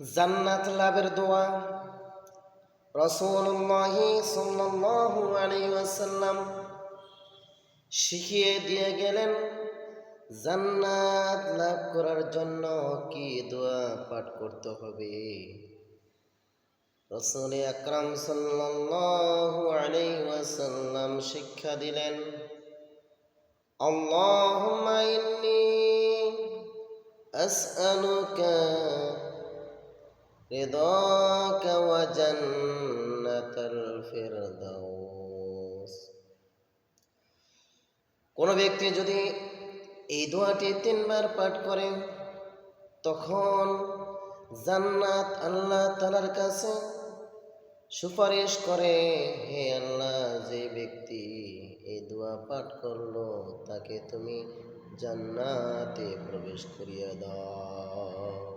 জান্নাত লাভের দোয়া রাসূলুল্লাহ সাল্লাল্লাহু আলাইহি ওয়াসাল্লাম শিখিয়ে দিয়ে গেলেন। জান্নাত লাভ করার জন্য কি দোয়া পাঠ করতে হবে? রাসূল আকরাম সাল্লাল্লাহু আলাইহি ওয়াসাল্লাম শিক্ষা দিলেন, আল্লাহুম্মা ইন্নী আসআলুকা রিদাকা ওয়া জান্নাতাল ফিরদাউস। কোন ব্যক্তি যদি এই দোয়াটি 3 বার পাঠ করে, তখন জান্নাত আল্লাহ তাআলার কাছে সুপারিশ করে, হে আল্লাহ, যে ব্যক্তি এই দোয়া পাঠ করলো তাকে তুমি জান্নাতে প্রবেশ করিয়ে দাও।